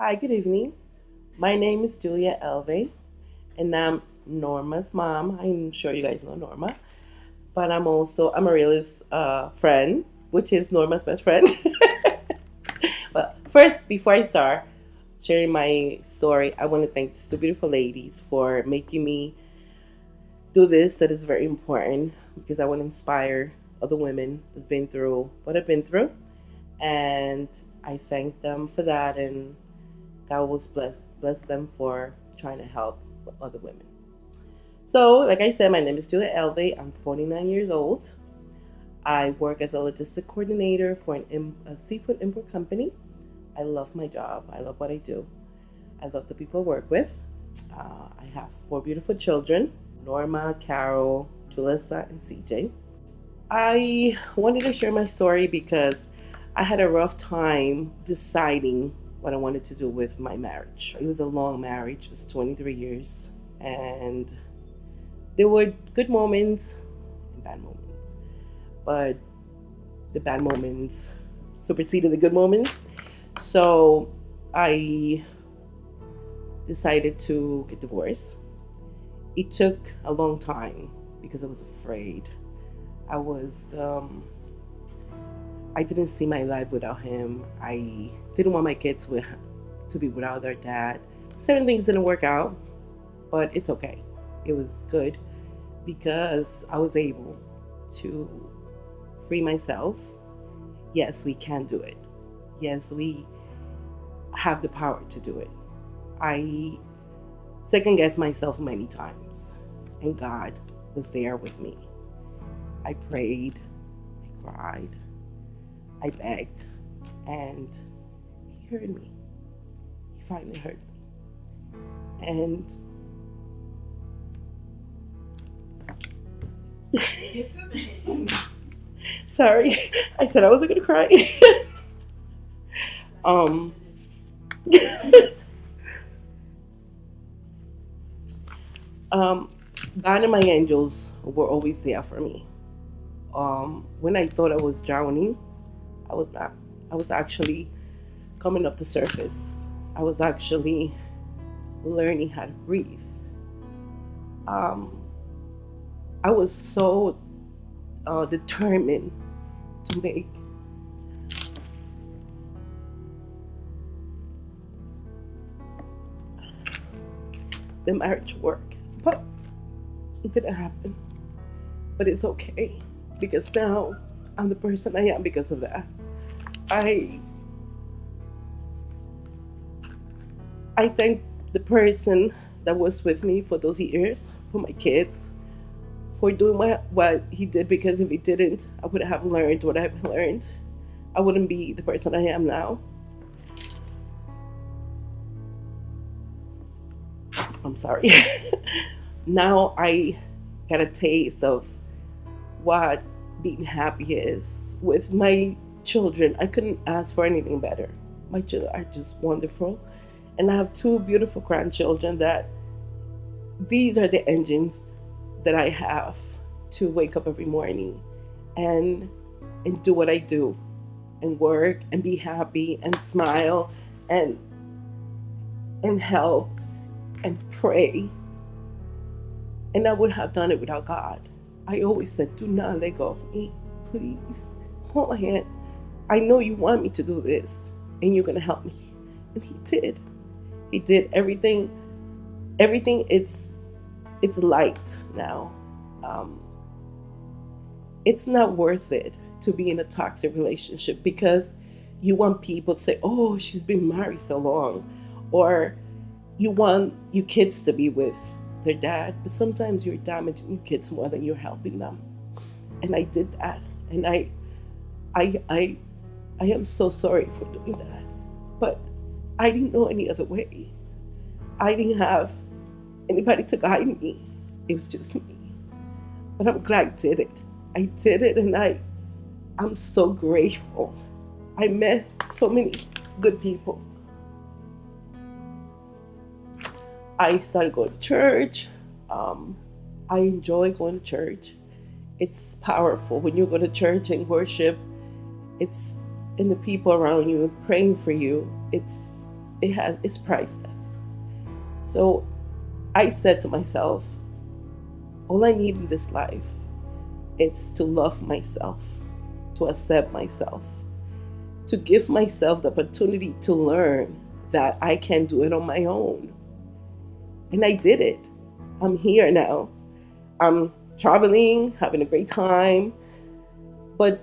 Hi, good evening. My name is Julia Elve, and I'm Norma's mom. I'm sure you guys know Norma, but I'm a realist friend, which is Norma's best friend. But first, before I start sharing my story, I want to thank these two beautiful ladies for making me do this. That is very important because I want to inspire other women who've been through what I've been through, and I thank them for that. And God was bless them for trying to help other women. So, like I said, my name is Julia Elve. I'm 49 years old. I work as a logistic coordinator for a seafood import company. I love my job. I love what I do. I love the people I work with. I have four beautiful children: Norma, Carol, Julissa, and CJ. I wanted to share my story because I had a rough time deciding what I wanted to do with my marriage. It was a long marriage, it was 23 years, and there were good moments and bad moments, but the bad moments superseded the good moments. So I decided to get divorced. It took a long time because I was afraid. I was I didn't see my life without him. I didn't want my kids to be without their dad. Certain things didn't work out, but it's okay. It was good because I was able to free myself. Yes, we can do it. Yes, we have the power to do it. I second guessed myself many times, and God was there with me. I prayed, I cried, I begged, and He heard me. He finally heard me. And sorry, I said I wasn't gonna cry. um, um, God and my angels were always there for me. When I thought I was drowning, I was not. I was actually coming up to surface. I was actually learning how to breathe. Um, I was so determined to make the marriage work, but it didn't happen. But it's okay because now I'm the person I am because of that. I I thank the person that was with me for those years, for my kids, for doing what he did, because if he didn't, I would have learned what I've learned. I wouldn't be the person I am now. I'm sorry. Now I got a taste of what being happy is. With my children, I couldn't ask for anything better. My children are just wonderful. And I have two beautiful grandchildren that these are the engines that I have to wake up every morning and do what I do and work and be happy and smile and help and pray. And I would have done it without God. I always said, do not let go of me. Please hold my hand. I know you want me to do this and you're going to help me. And He did. He did everything. Everything, it's light now. Um, it's not worth it to be in a toxic relationship because you want people to say, oh, she's been married so long. Or you want your kids to be with their dad, but sometimes you're damaging your kids more than you're helping them. And I did that. And I I I am so sorry for doing that. But I didn't know any other way. I didn't have anybody to guide me. It was just me. But I'm glad I did it. I did it, and I'm so grateful. I met so many good people. I started going to church. Um, I enjoy going to church. It's powerful when you go to church and worship. It's and the people around you praying for you. it's priceless. So I said to myself, all I need in this life is to love myself, to accept myself, to give myself the opportunity to learn that I can do it on my own. And I did it. I'm here now. I'm traveling, having a great time. But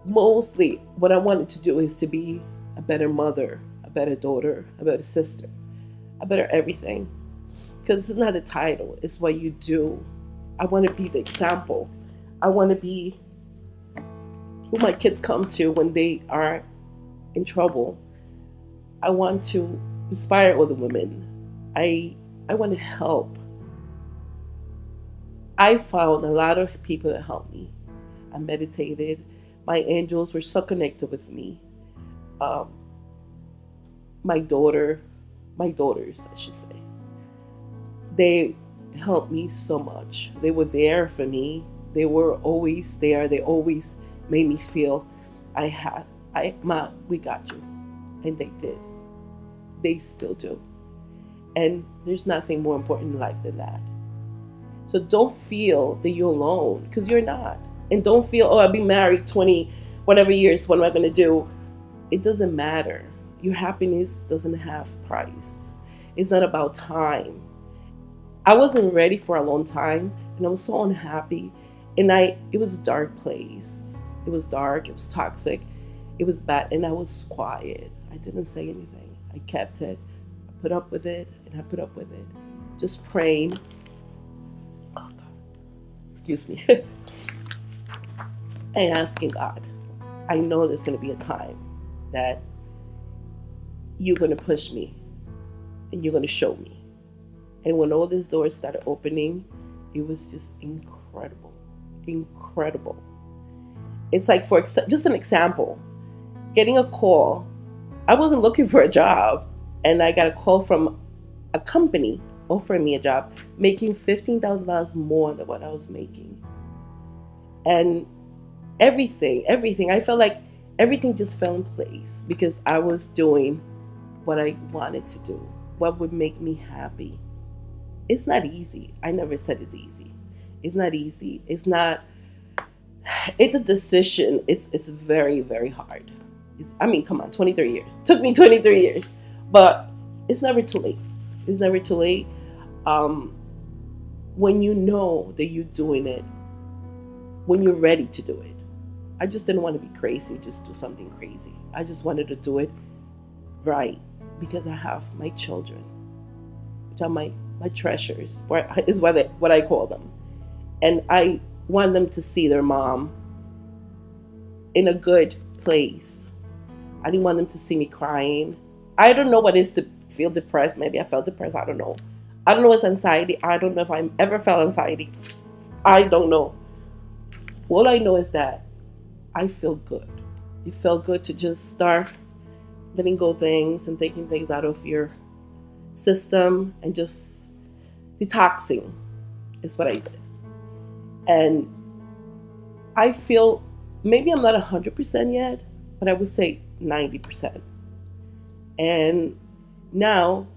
mostly what I wanted to do is to be a better mother, a better daughter, a better sister, a better everything. Because it's not a title, it's what you do. I want to be the example. I want to be who my kids come to when they are in trouble. I want to inspire other women. I want to help. I found a lot of people that helped me. I meditated. My angels were so connected with me. My daughters, I should say, they helped me so much. They were there for me. They were always there. They always made me feel Ma, we got you. And they did. They still do. And there's nothing more important in life than that. So don't feel that you're alone, because you're not. And don't feel, oh, I've been married 20 whatever years, what am I going to do? It doesn't matter. Your happiness doesn't have price. It's not about time. I wasn't ready for a long time, and I was so unhappy. And it was a dark place. It was dark, it was toxic, it was bad, and I was quiet. I didn't say anything. I kept it. I put up with it, and I put up with it. Just praying. Oh, God. Excuse me. And asking God, I know there's going to be a time that you're going to push me and you're going to show me. And when all these doors started opening, it was just incredible. Incredible. It's like, for just an example, getting a call. I wasn't looking for a job, and I got a call from a company offering me a job, making $15,000 more than what I was making. And everything, I felt like everything just fell in place because I was doing what I wanted to do, what would make me happy. It's not easy. I never said it's easy. It's not easy. It's a decision. It's very, very hard. Come on, 23 years. It took me 23 years. But it's never too late. It's never too late. When you know that you're doing it, when you're ready to do it. I just didn't want to be crazy, just do something crazy. I just wanted to do it right because I have my children, which are my treasures, is what I call them. And I want them to see their mom in a good place. I didn't want them to see me crying. I don't know what it is to feel depressed. Maybe I felt depressed. I don't know. I don't know what's anxiety. I don't know if I ever felt anxiety. I don't know. All I know is that I feel good. It felt good to just start letting go things and taking things out of your system and just detoxing is what I did. And I feel maybe I'm not 100% yet, but I would say 90%. And now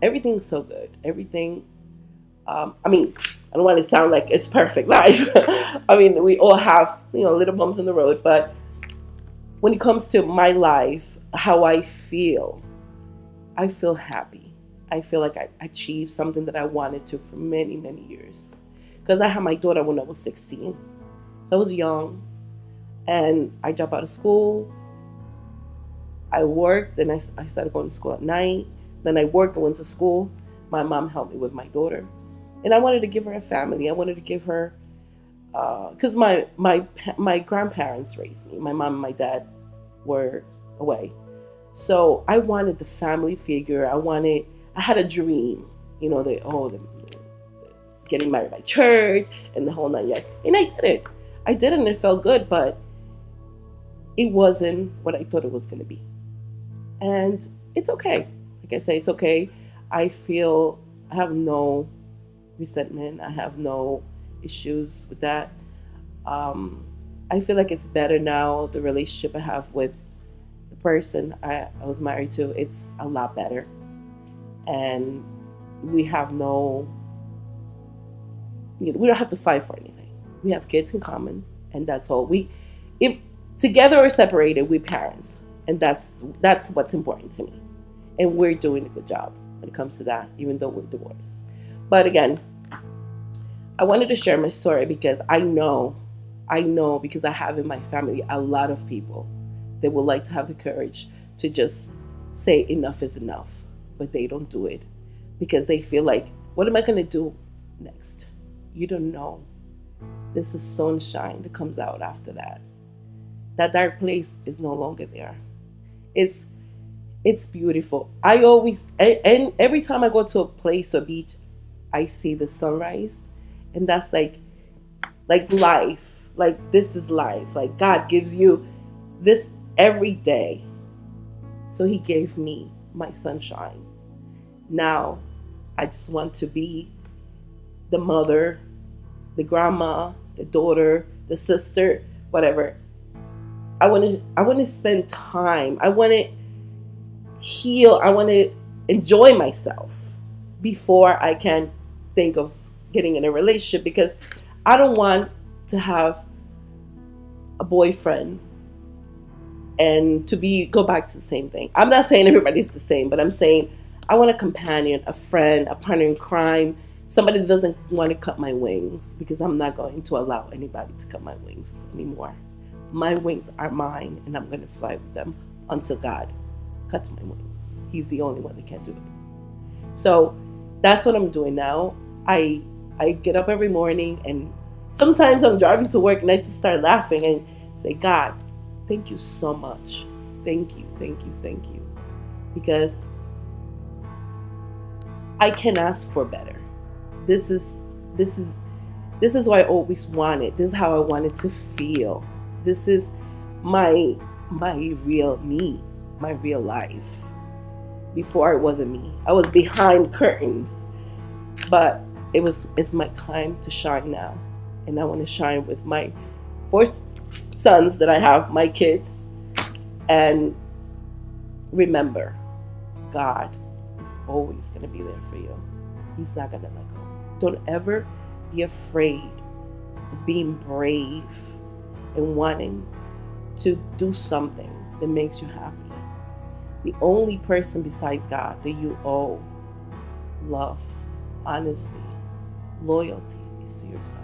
everything's so good. Everything, I don't want to sound like it's perfect life. We all have, little bumps in the road, but when it comes to my life, how I feel happy. I feel like I achieved something that I wanted to for many, many years. Because I had my daughter when I was 16. So I was young, and I dropped out of school. I worked, then I started going to school at night. Then I worked and went to school. My mom helped me with my daughter. And I wanted to give her a family. I wanted to give her, because my grandparents raised me. My mom and my dad were away. So I wanted the family figure. I had a dream, the getting married by church and the whole nine yards. And I did it. And it felt good, but it wasn't what I thought it was going to be. And it's okay. Like I say, it's okay. I feel I have no resentment. I have no issues with that. I feel like it's better now, the relationship I have with the person I was married to, it's a lot better. And we have no, we don't have to fight for anything. We have kids in common, and that's all. If together or separated, we parents, and that's what's important to me. And we're doing a good job when it comes to that, even though we're divorced. But again, I wanted to share my story because I know because I have in my family a lot of people that would like to have the courage to just say enough is enough, but they don't do it because they feel like, what am I going to do next? You don't know. There's a sunshine that comes out after that. That dark place is no longer there. It's beautiful. I always, and every time I go to a place or beach, I see the sunrise, and that's like life. Like, this is life. Like, God gives you this every day. So he gave me my sunshine. Now, I just want to be the mother, the grandma, the daughter, the sister, whatever. I want to spend time. I want to heal. I want to enjoy myself before I can think of getting in a relationship, because I don't want to have a boyfriend and to go back to the same thing. I'm not saying everybody's the same, but I'm saying I want a companion, a friend, a partner in crime, somebody that doesn't want to cut my wings, because I'm not going to allow anybody to cut my wings anymore. My wings are mine, and I'm going to fly with them until God cuts my wings. He's the only one that can do it. So that's what I'm doing now. I get up every morning, and sometimes I'm driving to work and I just start laughing and say, God, thank you so much. Thank you, thank you, thank you. Because I can ask for better. This is what I always wanted. This is how I wanted to feel. This is my real me, my real life. Before, it wasn't me. I was behind curtains. But it's my time to shine now. And I want to shine with my 4 sons that I have, my kids. And remember, God is always going to be there for you. He's not going to let go. Don't ever be afraid of being brave and wanting to do something that makes you happy. The only person besides God that you owe love, honesty, loyalty is to yourself.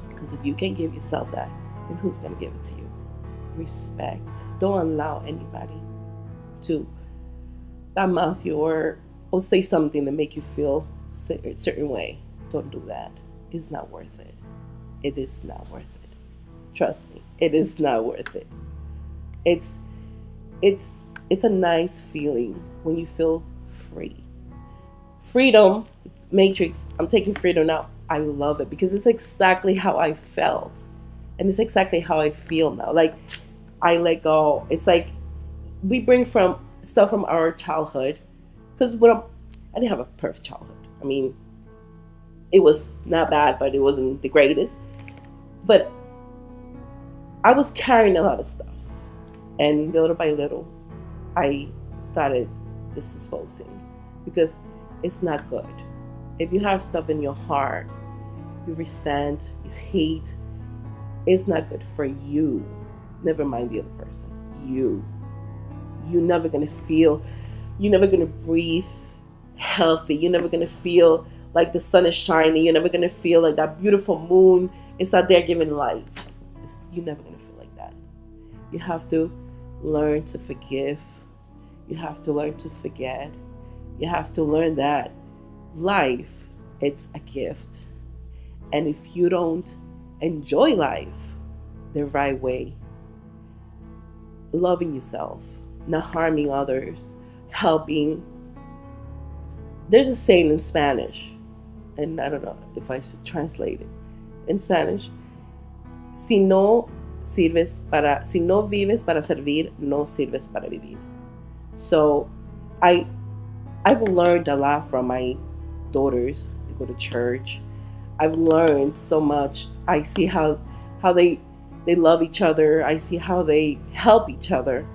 Because if you can't give yourself that, then who's going to give it to you? Respect. Don't allow anybody to badmouth you or say something that make you feel a certain way. Don't do that. It's not worth it. It is not worth it. Trust me, it is not worth it. It's a nice feeling when you feel free. Freedom, Matrix, I'm taking freedom now. I love it because it's exactly how I felt. And it's exactly how I feel now. Like, I let go. It's like we bring from stuff from our childhood. Because I didn't have a perfect childhood. I mean, it was not bad, but it wasn't the greatest. But I was carrying a lot of stuff. And little by little, I started just disposing. Because it's not good. If you have stuff in your heart, you resent, you hate, it's not good for you. Never mind the other person. You're never going to feel, you're never going to breathe healthy. You're never going to feel like the sun is shining. You're never going to feel like that beautiful moon is out there giving light. You're never going to feel like that. You have to learn to forgive. You have to learn to forget. You have to learn that life, it's a gift. And if you don't enjoy life the right way, loving yourself, not harming others, helping. There's a saying in Spanish, and I don't know if I should translate it. In Spanish, si no vives para servir, no sirves para vivir. So I've learned a lot from my daughters. They go to church. I've learned so much. I see how they love each other. I see how they help each other.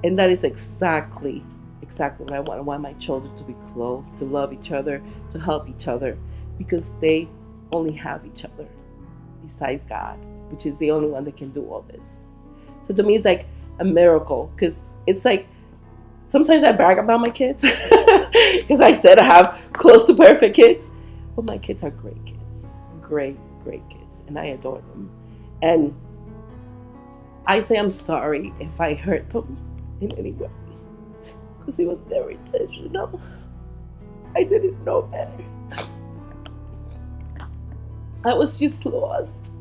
And that is exactly what I want. I want my children to be close, to love each other, to help each other, because they only have each other besides God, which is the only one that can do all this. So to me, it's like a miracle, because it's like sometimes I brag about my kids because I said I have close to perfect kids, but my kids are great kids, great kids, and I adore them. And I say I'm sorry if I hurt them in any way, because it was never intentional. I didn't know better. I was just lost,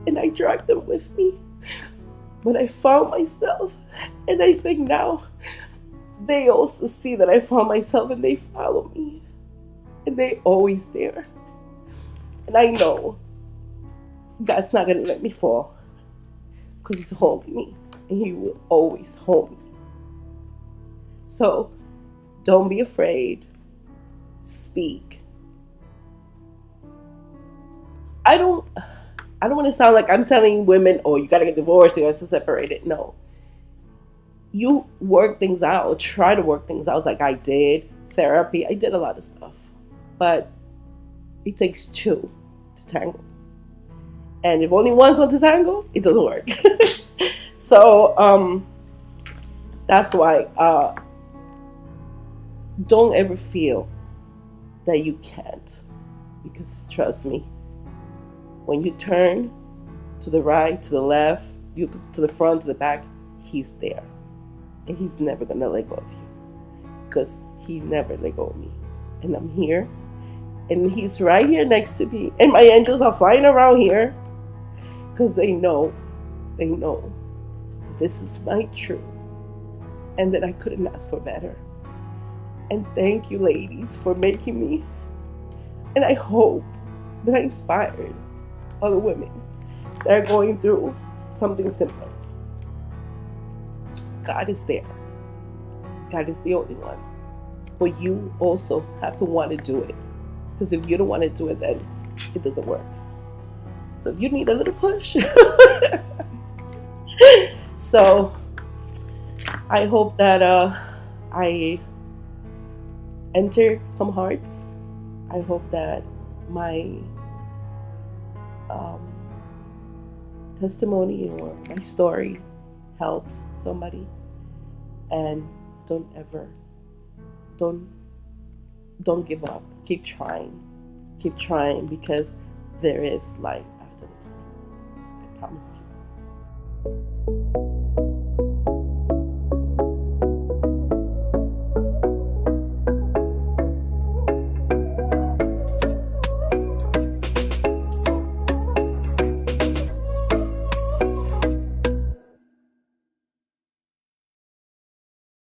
and I dragged them with me. But I found myself, and I think now they also see that I found myself, and they follow me, and they always there. And I know God's not gonna let me fall, because He's holding me, and He will always hold me. So don't be afraid. Speak. I don't want to sound like I'm telling women, oh, you got to get divorced, you got to separate it. No. You work things out. Try to work things out like I did. Therapy. I did a lot of stuff. But it takes two to tangle. And if only one wants to tangle, it doesn't work. So that's why don't ever feel that you can't. Because trust me, when you turn to the right, to the left, you to the front, to the back, He's there. And He's never going to let go of you. Because He never let go of me. And I'm here. And He's right here next to me. And my angels are flying around here. Because they know this is my truth. And that I couldn't ask for better. And thank you, ladies, for making me. And I hope that I inspired other women that are going through something similar. God is there. God is the only one. But you also have to want to do it. Because if you don't want to do it, then it doesn't work. So if you need a little push. So I hope that I enter some hearts. I hope that my testimony or my story helps somebody. And don't give up. Keep trying, because there is light after the tunnel. I promise you.